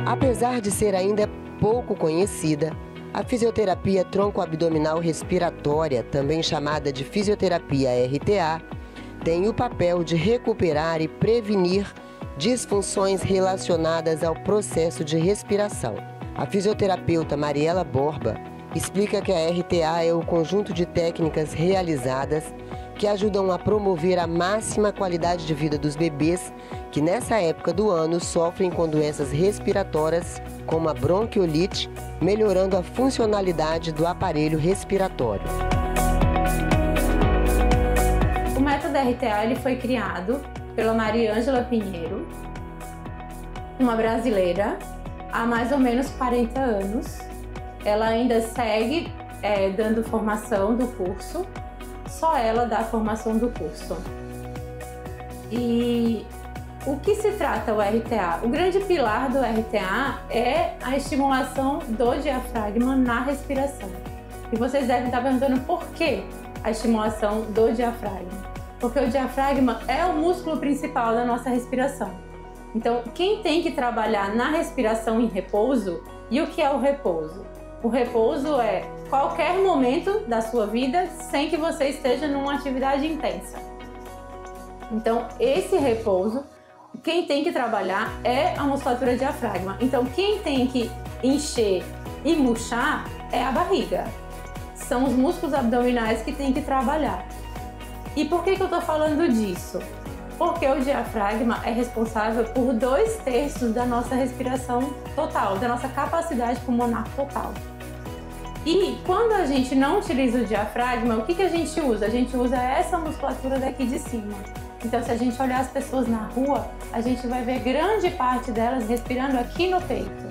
Apesar de ser ainda pouco conhecida, a fisioterapia tronco-abdominal respiratória, também chamada de fisioterapia RTA, tem o papel de recuperar e prevenir disfunções relacionadas ao processo de respiração. A fisioterapeuta Mariela Borba explica que a RTA é o conjunto de técnicas realizadas que ajudam a promover a máxima qualidade de vida dos bebês que nessa época do ano sofrem com doenças respiratórias como a bronquiolite, melhorando a funcionalidade do aparelho respiratório. O método RTA ele foi criado pela Mariângela Pinheiro, uma brasileira, há mais ou menos 40 anos. Ela ainda segue dando formação do curso, só ela dá a formação do curso. E o que se trata o RTA? O grande pilar do RTA é a estimulação do diafragma na respiração. E vocês devem estar perguntando por que a estimulação do diafragma. Porque o diafragma é o músculo principal da nossa respiração. Então, quem tem que trabalhar na respiração em repouso, e o que é o repouso? O repouso é qualquer momento da sua vida sem que você esteja numa atividade intensa. Então, esse repouso, quem tem que trabalhar é a musculatura diafragma. Então, quem tem que encher e murchar é a barriga. São os músculos abdominais que tem que trabalhar. E por que eu estou falando disso? Porque o diafragma é responsável por 2/3 da nossa respiração total, da nossa capacidade pulmonar total. E quando a gente não utiliza o diafragma, o que a gente usa? A gente usa essa musculatura daqui de cima. Então, se a gente olhar as pessoas na rua, a gente vai ver grande parte delas respirando aqui no peito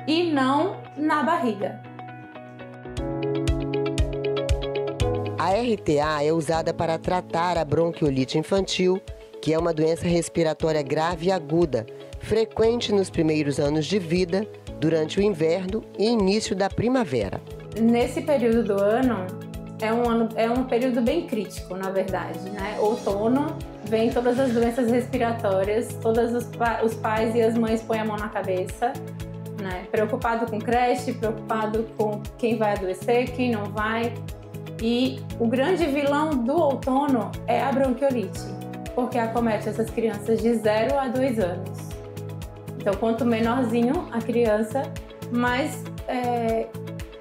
e não na barriga. A RTA é usada para tratar a bronquiolite infantil, que é uma doença respiratória grave e aguda, frequente nos primeiros anos de vida, durante o inverno e início da primavera. Nesse período do ano, é um período bem crítico, na verdade, né? Outono, vem todas as doenças respiratórias, todos os pais e as mães põem a mão na cabeça, né? Preocupado com creche, preocupado com quem vai adoecer, quem não vai. E o grande vilão do outono é a bronquiolite, porque acomete essas crianças de 0 a 2 anos. Então, quanto menorzinho a criança, mais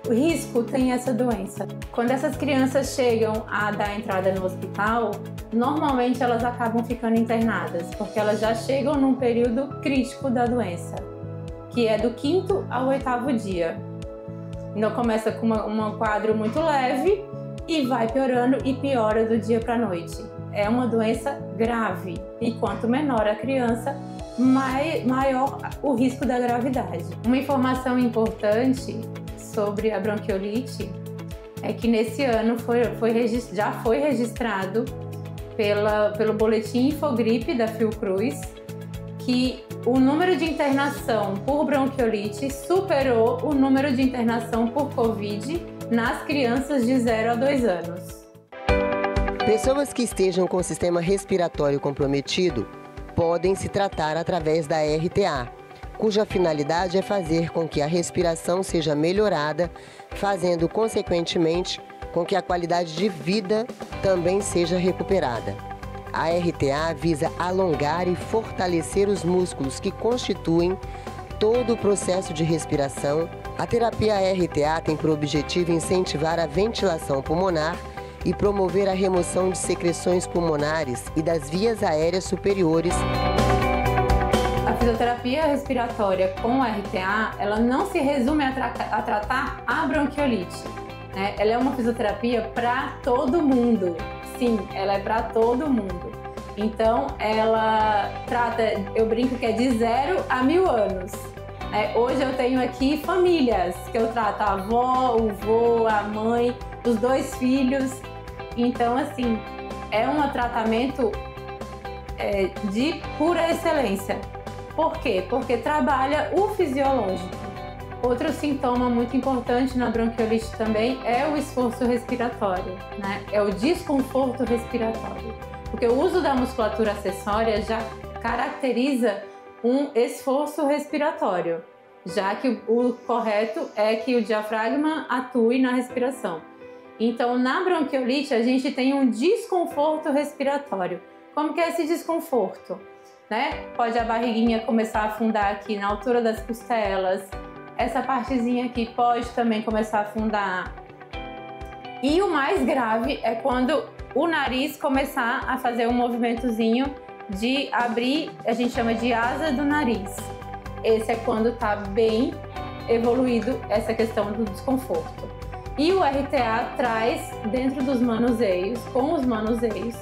risco tem essa doença. Quando essas crianças chegam a dar entrada no hospital, normalmente elas acabam ficando internadas, porque elas já chegam num período crítico da doença, que é do 5º ao 8º dia. Então, começa com um quadro muito leve e vai piorando e piora do dia para a noite. É uma doença grave e quanto menor a criança, maior o risco da gravidade. Uma informação importante sobre a bronquiolite é que nesse ano já foi registrado pelo boletim Infogripe da Fiocruz que o número de internação por bronquiolite superou o número de internação por Covid nas crianças de 0 a 2 anos. Pessoas que estejam com o sistema respiratório comprometido podem se tratar através da RTA, cuja finalidade é fazer com que a respiração seja melhorada, fazendo, consequentemente, com que a qualidade de vida também seja recuperada. A RTA visa alongar e fortalecer os músculos que constituem todo o processo de respiração. A terapia RTA tem por objetivo incentivar a ventilação pulmonar e promover a remoção de secreções pulmonares e das vias aéreas superiores. A fisioterapia respiratória com RTA, ela não se resume a tratar a bronquiolite, né? Ela é uma fisioterapia para todo mundo. Sim, ela é para todo mundo. Então, ela trata, eu brinco que é de 0 a 1000 anos. Hoje eu tenho aqui famílias que eu trato, a avó, o vô, a mãe, os 2 filhos. Então, assim, é um tratamento de pura excelência. Por quê? Porque trabalha o fisiológico. Outro sintoma muito importante na bronquiolite também é o esforço respiratório, né? É o desconforto respiratório. Porque o uso da musculatura acessória já caracteriza um esforço respiratório, já que o correto é que o diafragma atue na respiração. Então, na bronquiolite, a gente tem um desconforto respiratório. Como que é esse desconforto? Pode a barriguinha começar a afundar aqui na altura das costelas, essa partezinha aqui pode também começar a afundar. E o mais grave é quando o nariz começar a fazer um movimentozinho de abrir, a gente chama de asa do nariz. Esse é quando está bem evoluído essa questão do desconforto. E o RTA traz, dentro dos manuseios, com os manuseios,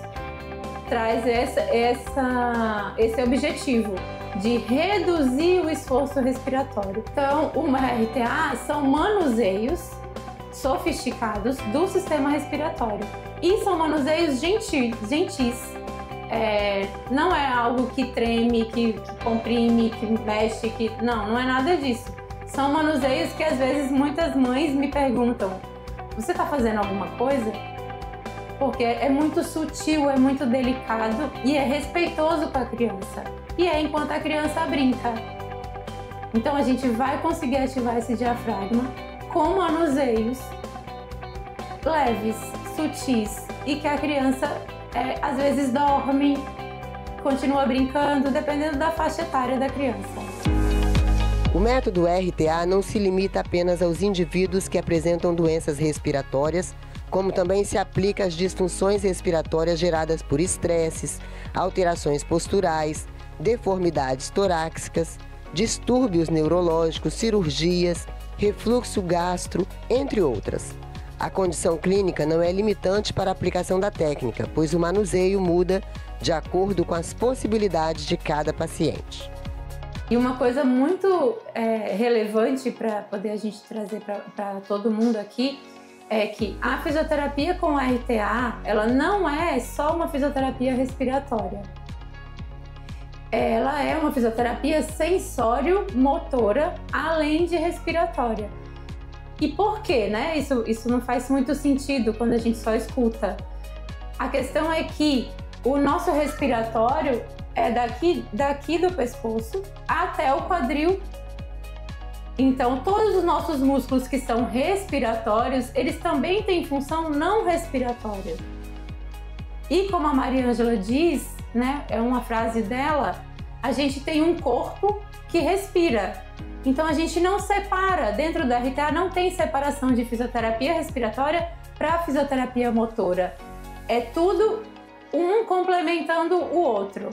traz esse objetivo de reduzir o esforço respiratório. Então, uma RTA são manuseios sofisticados do sistema respiratório. E são manuseios gentis. Não é algo que treme, que comprime, que mexe, não é nada disso. São manuseios que às vezes muitas mães me perguntam: você está fazendo alguma coisa? Porque é muito sutil, é muito delicado e é respeitoso com a criança. E é enquanto a criança brinca. Então a gente vai conseguir ativar esse diafragma com manuseios leves, sutis, e que a criança às vezes dorme, continua brincando, dependendo da faixa etária da criança. O método RTA não se limita apenas aos indivíduos que apresentam doenças respiratórias, como também se aplica às disfunções respiratórias geradas por estresses, alterações posturais, deformidades torácicas, distúrbios neurológicos, cirurgias, refluxo gastro, entre outras. A condição clínica não é limitante para a aplicação da técnica, pois o manuseio muda de acordo com as possibilidades de cada paciente. E uma coisa muito relevante para poder a gente trazer para todo mundo aqui é que a fisioterapia com RTA, ela não é só uma fisioterapia respiratória. Ela é uma fisioterapia sensório-motora, além de respiratória. E por quê, Isso não faz muito sentido quando a gente só escuta. A questão é que o nosso respiratório é daqui do pescoço até o quadril. Então, todos os nossos músculos que são respiratórios, eles também têm função não respiratória. E como a Maria Ângela diz, é uma frase dela, a gente tem um corpo que respira. Então, a gente não separa, dentro da RTA não tem separação de fisioterapia respiratória para fisioterapia motora. É tudo um complementando o outro.